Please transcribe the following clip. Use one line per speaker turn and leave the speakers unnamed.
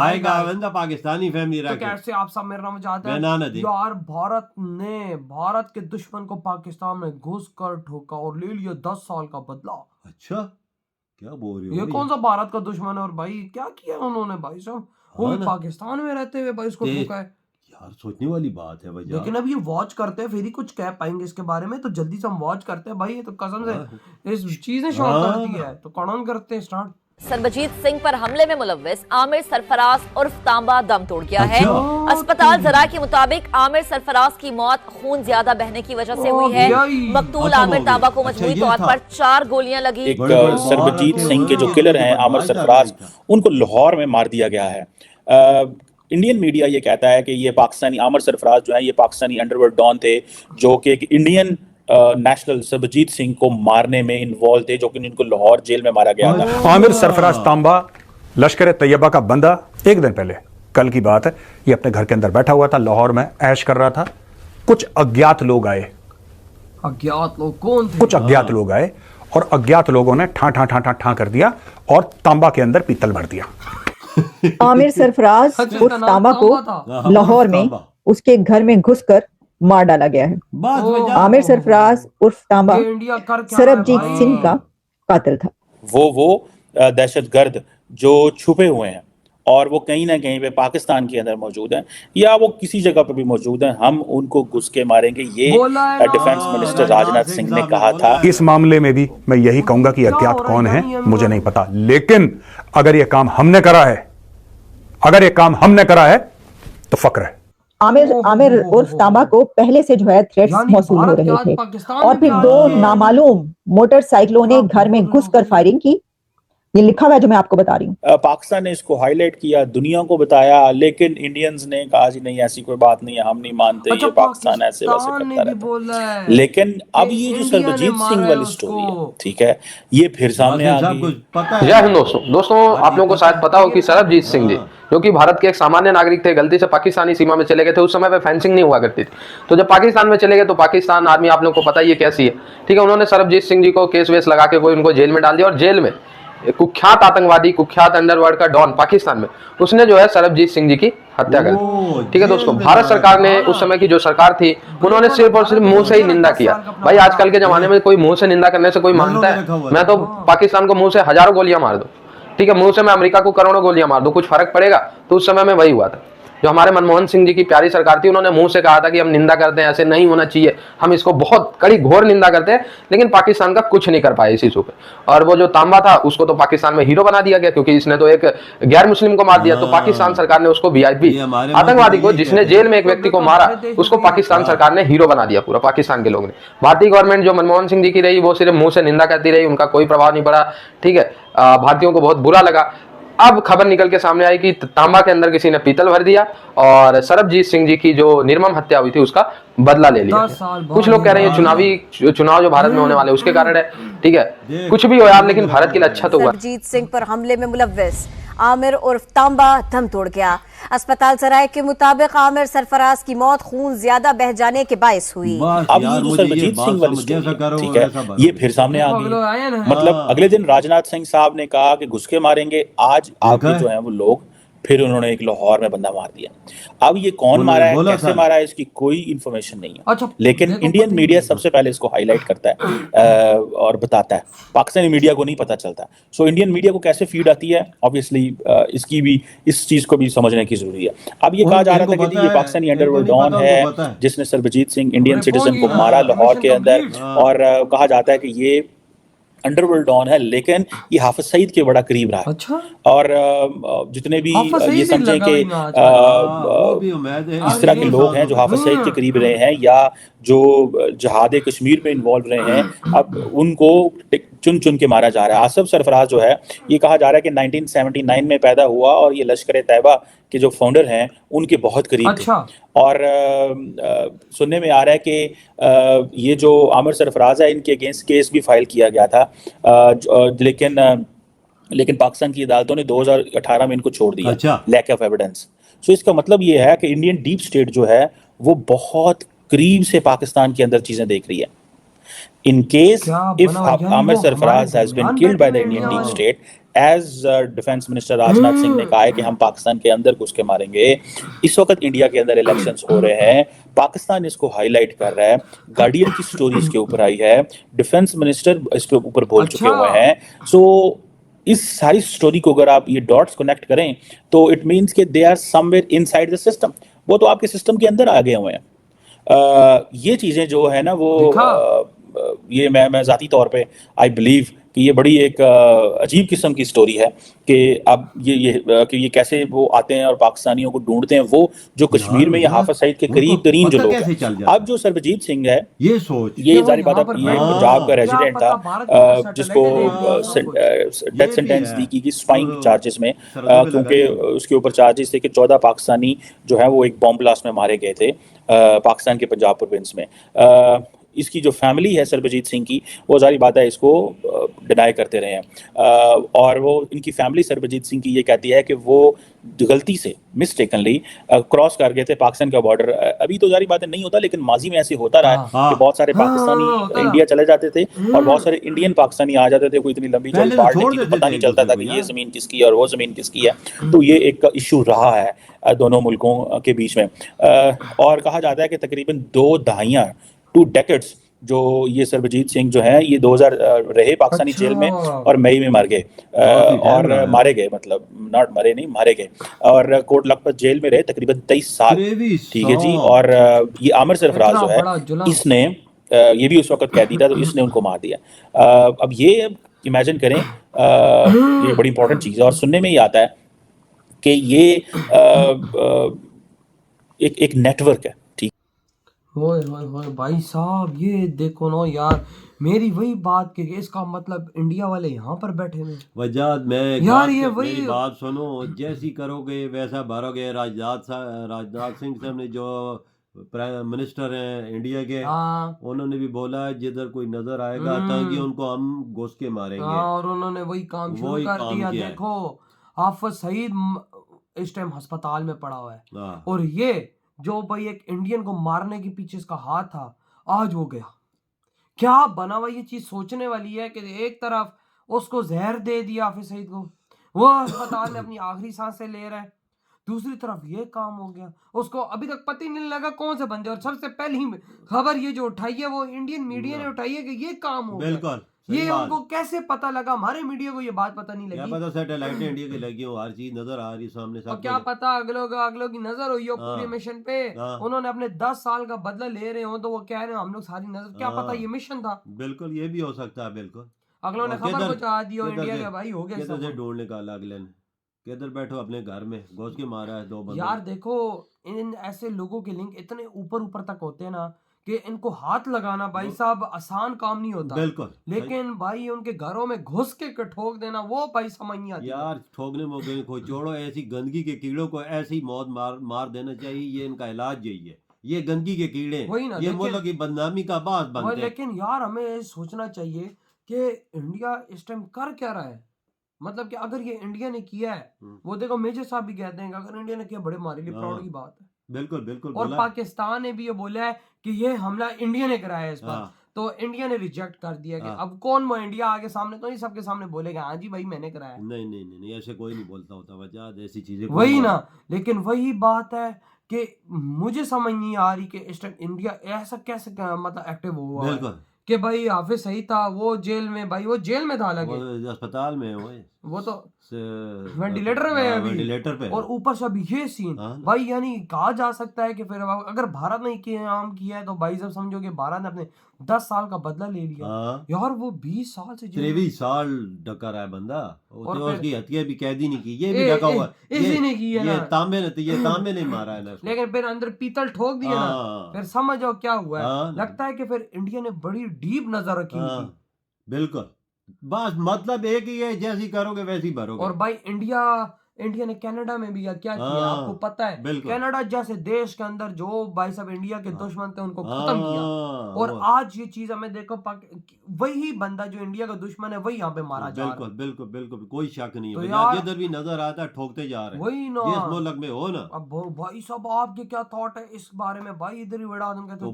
आएगा बंदा पाकिस्तानी फैमिली
तो
रख
कैसे आप सब मेरा नाम चाहते हैं
बहना न दे।
यार, भारत के दुश्मन को पाकिस्तान में घुस कर ठोका और ले लिया 10 साल का बदला।
अच्छा क्या बोल रहे
ये
हो
कौन सा भारत का दुश्मन है? और भाई क्या किया उन्होंने भाई साहब, वो
हाँ
भी
ना।
पाकिस्तान में रहते हुए भाई उसको
ते-
ठोका है।
यार सोचने वाली बात है भाई
लेकिन अब ये वॉच करते हैं फिर ही कुछ कह पाएंगे इसके बारे में, तो जल्दी से हम वॉच करते हैं भाई। ये तो कसम से इस चीज ने शौक कर दी है, तो कौन करते हैं स्टार्ट।
सरबजीत सिंह पर हमले में मुलव्विस आमिर सरफराज उर्फ तांबा दम तोड़ गया है।
अच्छा।
अस्पताल जरा के मुताबिक आमिर सरफराज की मौत खून ज्यादा बहने की वजह से हुई है। मकतूल
अच्छा,
आमिर
वो
तांबा
भी।
को
अच्छा,
मजबूरी
ये
तौर
था।
पर 4 गोलियां लगी।
एक सरबजीत सिंह के जो किलर हैं आमिर सरफराज, उनको लाहौर में मार दिया गया है। इंडियन मीडिया ये कहता है कि ये पाकिस्तानी आमिर सरफराज जो है ये पाकिस्तानी अंडरवर्ल्ड डॉन थे जो कि एक इंडियन नेशनल सरबजीत सिंह को मारने में इन्वॉल्व थे, जो कि इनको लाहौर जेल में मारा गया था।
आमिर सरफराज तांबा लश्कर तैयबा का बंदा, एक दिन पहले कल की बात है, ये अपने घर के अंदर बैठा हुआ था, लाहौर में ऐश कर रहा था। कुछ अज्ञात लोग आए।
अज्ञात लोग कौन थे?
कुछ अज्ञात लोग आए और अज्ञात लोगों ने ठा ठा ठा ठा ठा कर दिया और तांबा के अंदर पीतल भर दिया।
आमिर सरफराज उर्फ तांबा को लाहौर में उसके घर में घुसकर मार डाला गया है। आमिर सरफराज उर्फ तांबा सरबजीत सिंह का कातिल था।
वो दहशतगर्द जो छुपे हुए हैं और वो कहीं ना कहीं पे पाकिस्तान के अंदर मौजूद हैं या वो किसी जगह पे भी मौजूद हैं, हम उनको घुस के मारेंगे, ये डिफेंस मिनिस्टर राजनाथ सिंह ने कहा था।
इस मामले में भी मैं यही कहूंगा कि अज्ञात कौन है मुझे नहीं पता, लेकिन अगर यह काम हमने करा है, तो फक्र है।
आमिर उर्फ तांबा को पहले से जो है थ्रेट्स मौसूल हो रहे थे और फिर 2 नामालूम मोटरसाइकिलों ने घर में घुसकर फायरिंग की। ये लिखा हुआ है जो मैं आपको बता रही हूँ।
पाकिस्तान ने इसको हाईलाइट किया, दुनिया को बताया, लेकिन इंडियंस ने कहा जी नहीं ऐसी कोई बात नहीं है, हम नहीं मानते, ये पाकिस्तान ऐसे वैसे करता रहता है। लेकिन अब ये जो सरबजीत सिंह वाली स्टोरी है, ठीक है, ये फिर सामने आ गई।
जय हिंद दोस्तों, आप लोगों को शायद पता हो कि सरबजीत सिंह जी जो कि भारत के एक सामान्य नागरिक थे, गलती से पाकिस्तानी सीमा में चले गए थे। उस समय पे फेंसिंग नहीं हुआ करती थी, तो जब पाकिस्तान में चले गए तो पाकिस्तान आर्मी, आप लोगों को पता ही है कैसी है, ठीक है। उन्होंने सरबजीत सिंह जी को केस वेस लगा के कोई उनको जेल में डाल दिया और जेल में कुख्यात आतंकवादी, कुख्यात अंडरवर्ल्ड का डॉन पाकिस्तान में, उसने जो है सरबजीत सिंह जी की हत्या कर दी, ठीक है दोस्तों। भारत सरकार ने, उस समय की जो सरकार थी, उन्होंने सिर्फ और सिर्फ मुंह से ही निंदा किया। भाई आजकल के जमाने में कोई मुंह से निंदा करने से कोई मानता है? मैं तो पाकिस्तान को मुंह से हजारों गोलियां मार दूं, ठीक है, मुंह से मैं अमेरिका को करोड़ों गोलियां मार दूं, कुछ फर्क पड़ेगा? तो उस समय में वही हुआ था। जो हमारे मनमोहन सिंह जी की प्यारी सरकार थी, उन्होंने मुंह से कहा था कि हम निंदा करते हैं, ऐसे नहीं होना चाहिए, हम इसको बहुत कड़ी घोर निंदा करते हैं, लेकिन पाकिस्तान का कुछ नहीं कर पाए इस इशू पे। और वो जो तांबा था उसको तो पाकिस्तान में हीरो बना दिया गया, क्योंकि इसने तो एक गैर मुस्लिम को मार दिया। तो पाकिस्तान सरकार ने उसको वीआईपी आतंकवादी को, जिसने जेल में एक व्यक्ति को मारा, उसको पाकिस्तान सरकार ने हीरो बना दिया, पूरा पाकिस्तान के लोग ने। भारतीय गवर्नमेंट जो मनमोहन सिंह जी की रही, वो सिर्फ मुंह से निंदा करती रही, उनका कोई प्रभाव नहीं पड़ा, ठीक है। भारतीयों को बहुत बुरा लगा। अब खबर निकल के सामने आई कि तांबा के अंदर किसी ने पीतल भर दिया और सरबजीत सिंह जी की जो निर्मम हत्या हुई थी उसका बदला ले लिया। कुछ लोग कह रहे हैं चुनाव जो भारत में होने वाले उसके कारण है, ठीक है, कुछ भी हो यार, लेकिन भारत के लिए अच्छा तो हुआ।
सरबजीत सिंह पर हमले में मुलव्विस आमिर उर्फ तांबा दम तोड़ गया। अस्पताल सराय के मुताबिक आमिर सरफराज की मौत खून ज्यादा बह जाने के बायस हुई।
अब ये जो सरबजीत सिंह वाली स्टोरी है, ठीक है, ये फिर सामने आ गई। मतलब अगले दिन राजनाथ सिंह साहब ने कहा कि घुस के मारेंगे, आज आगे जो है वो लोग फिर उन्होंने एक लाहौर में बंदा मार दिया। अब ये कौन मारा है, कैसे मारा है, इसकी कोई इंफॉर्मेशन नहीं है।
अच्छा,
लेकिन इंडियन मीडिया सबसे पहले इसको हाईलाइट करता है और बताता है, पाकिस्तानी मीडिया को नहीं पता चलता। सो इंडियन मीडिया को कैसे फीड आती है, ऑब्वियसली इसकी भी, इस चीज को भी समझने की जरूरी है। अब ये कहा जा रहा था कि ये पाकिस्तानी अंडरवर्ल्ड डॉन है जिसने सरबजीत सिंह इंडियन सिटीजन को मारा लाहौर के अंदर, और कहा जाता है कि ये अंडरवर्ल्ड डॉन है, लेकिन ये हाफिज सईद के बड़ा करीब रहा है।
अच्छा।
और जितने भी ये समझें कि इस तरह के लोग हैं जो हाफिज सईद के करीब रहे हैं या जो जहाद कश्मीर में इन्वॉल्व रहे हैं, अब उनको चुन चुन के मारा जा रहा है। आसिफ सरफराज जो है, ये कहा जा रहा है कि 1979 में पैदा हुआ और ये लश्कर तैयबा के जो फाउंडर हैं उनके बहुत करीब थे। और सुनने में आ रहा है कि ये जो आमिर सरफराज है, इनके अगेंस्ट केस भी फाइल किया गया था, लेकिन पाकिस्तान की अदालतों ने 2018 में इनको छोड़ दिया।
अच्छा।
Lack of evidence. सो इसका मतलब ये है कि इंडियन डीप स्टेट जो है वो बहुत करीब से पाकिस्तान के अंदर चीजें देख रही है। In case if Amir Sarfaraz has been killed by the Indian deep state, as defence minister Rajnath Singh ने कहा है कि हम पाकिस्तान के अंदर घुस के मारेंगे। इस वक्त इंडिया के अंदर इलेक्शंस हो रहे हैं, पाकिस्तान इसको हाईलाइट कर रहा है, गार्डियन की स्टोरी इसके ऊपर आई है, डिफेंस मिनिस्टर इसके ऊपर बोल चुके हुए हैं। सो इस सारी स्टोरी को अगर आप ये डॉट्स कनेक्ट करें तो इट मीन्स कि they are somewhere inside the system, वो तो आपके सिस्टम के अंदर आ गए हुए हैं। ये चीजें जो है ना वो ये मैं जाती तौर पे आई बिलीव कि ये बड़ी एक अजीब किस्म की स्टोरी है कि अब ये कैसे वो आते हैं और पाकिस्तानियों को ढूंढते हैं, वो जो कश्मीर में ये हाफिज सईद के करीब तरीन जो लोग हैं। अब जो सरबजीत सिंह है,
ये सोच,
ये जारी बात है, ये पंजाब का रेजिडेंट था जिसको डेथ सेंटेंस दी गई स्पाइंग चार्जेस में, क्योंकि उसके ऊपर चार्जेस थे कि 14 पाकिस्तानी जो है वो एक बॉम्ब ब्लास्ट में मारे गए थे पाकिस्तान के पंजाब प्रोविंस में। इसकी जो फैमिली है सरबजीत सिंह की, वो जारी बात है इसको डिनाई करते रहे हैं, और वो इनकी फैमिली सरबजीत सिंह की ये कहती है कि वो गलती से मिस्टेकनली क्रॉस कर गए थे पाकिस्तान का बॉर्डर। अभी तो जारी बात है नहीं होता, लेकिन माजी में ऐसे होता रहा है कि बहुत सारे पाकिस्तानी इंडिया चले जाते थे और बहुत सारे इंडियन पाकिस्तानी आ जाते थे, कोई इतनी लंबी चौड़ी बाढ़ नहीं थी, पता नहीं चलता था कि ये ज़मीन किसकी है और वो ज़मीन किसकी है। तो ये एक इशू रहा है दोनों मुल्कों के बीच में, और कहा जाता है कि तकरीबन 2 दहाइयाँ 2 डेकेड्स जो ये सरबजीत सिंह जो है ये 2000 रहे पाकिस्तानी जेल में और मई में मर गए, और मारे गए, मतलब नॉट मरे नहीं, मारे गए, और कोट लखपत जेल में रहे तकरीबन 23 साल। ठीक है जी। और ये आमिर सरफराज जो है, इसने ये भी उस वक्त कैदी था, तो इसने उनको मार दिया। अब ये इमेजिन करें, ये बड़ी इंपॉर्टेंट चीज़ है और सुनने में ही आता है कि ये एक नेटवर्क है।
ओए ओए ओए भाई साहब, ये देखो ना यार, मेरी वही बात कि इसका मतलब इंडिया वाले यहाँ पर बैठे हुए
वजह मैं
यार, ये वही
मेरी बात सुनो, जैसी करोगे वैसा भरोगे। राजनाथ सिंह साहब ने जो प्राइम मिनिस्टर हैं इंडिया के, उन्होंने भी बोला है जिधर कोई नजर आएगा ताकि उनको हम घुस के मारेंगे,
और उन्होंने वही काम शुरू कर दिया। देखो हाफिज सईद इस टाइम अस्पताल में पड़ा हुआ है, और ये जो भाई एक इंडियन को मारने के पीछे इसका हाथ था, आज हो गया। क्या बना हुआ, ये चीज सोचने वाली है कि एक तरफ उसको जहर दे दिया हाफिज सईद को, वो अस्पताल में अपनी आखिरी सांसें ले रहा है, दूसरी तरफ ये काम हो गया। उसको अभी तक पता ही नहीं लगा कौन से बंदे, और सबसे पहली खबर ये जो उठाई है वो इंडियन मीडिया ने उठाई है कि ये काम हो गया। ये उनको कैसे पता लगा? हमारे मीडिया को ये बात पता नहीं लगी।
क्या पता सैटेलाइट इंडिया की लगी हो, हर चीज नजर आ रही सामने सब।
क्या पता अगलों की नजर हुई हो पूरे मिशन पे, उन्होंने अपने 10 साल का बदला ले रहे हो, तो वो कह रहे हो हम लोग सारी नजर, क्या पता ये मिशन था।
बिल्कुल, ये भी हो सकता है। बिल्कुल
अगलों ने खबर पहुंचा दी हो इंडिया के, भाई हो गया
सब। ढूंढ निकाला अगले ने, किधर बैठो अपने घर में घुस के मारा है 2 बंदे।
यार देखो, इन ऐसे लोगों के लिंक इतने ऊपर तक होते हैं ना कि इनको हाथ लगाना भाई साहब आसान काम नहीं होता।
बिल्कुल।
लेकिन भाई उनके घरों में घुस के ठोक देना, वो भाई समझ नहीं आती
यार। ठोकने में कोई छोड़ो, ऐसी गंदगी के कीड़ों को ऐसी मौत मार देना चाहिए। ये इनका इलाज यही है, ये गंदगी के कीड़े, ये मुल्क की बदनामी का बात बनते हैं।
लेकिन यार हमें सोचना चाहिए कि इंडिया इस टाइम कर क्या रहा है। मतलब कि अगर ये इंडिया ने किया है, वो देखो मेजर साहब भी कहते हैं कि अगर इंडिया ने किया बड़े हमारे लिए प्राउड की बात है।
बिल्कुल बिल्कुल।
और पाकिस्तान ने भी ये बोला है कि ये हमला इंडिया ने कराया है इस पर, तो इंडिया ने रिजेक्ट कर दिया कि अब कौन वो इंडिया आगे सामने तो नहीं सबके सामने बोलेगा हाँ जी भाई मैंने कराया।
नहीं, ऐसे कोई नहीं बोलता होता वजह, ऐसी चीजें
वही ना। लेकिन वही बात है कि मुझे समझ नहीं आ रही कि इस टाइम इंडिया ऐसा कैसे मतलब एक्टिव हुआ है कि भाई हाफिज सईद था वो जेल में, भाई वो जेल में था, लगे
अस्पताल में,
वो तो वेंटिलेटर में है अभी,
वेंटिलेटर पे,
और ऊपर से अभी ये सीन भाई। यानी कहा जा सकता है कि फिर अगर भारत ने काम किया है तो भाई जब समझो कि भारत ने अपने 10 साल का बदला ले लिया। यार वो 20 साल से
23 साल ढका रहा है बंदा, और उसकी हत्या भी कैदी नहीं की, ये भी ढका हुआ,
इसी ने की है ना,
ये तांबे ने मारा है ना।
लेकिन फिर अंदर पीतल ठोक दिया ना, फिर समझो क्या हुआ है। लगता है कि फिर इंडिया ने बड़ी डीप नजर रखी थी।
बिल्कुल, बस मतलब एक ही है, जैसी करोगे वैसी भरोगे।
और भाई इंडिया ने कनाडा में भी क्या किया आपको पता है? कनाडा जैसे देश के अंदर जो भाई साहब इंडिया के दुश्मन थे उनको खत्म किया, और आज ये चीज हमें देखो वही बंदा जो इंडिया का दुश्मन है वही यहाँ पे मारा जा रहा है।
बिल्कुल कोई शक नहीं है।
तो
जिधर भी नजर आता है ठोकते जा रहे हैं,
वही ना,
जिस मुल्क में हो ना।
अब भाई साहब आपके क्या थॉट है इस बारे में? भाई इधर ही बढ़ा दूंगा तो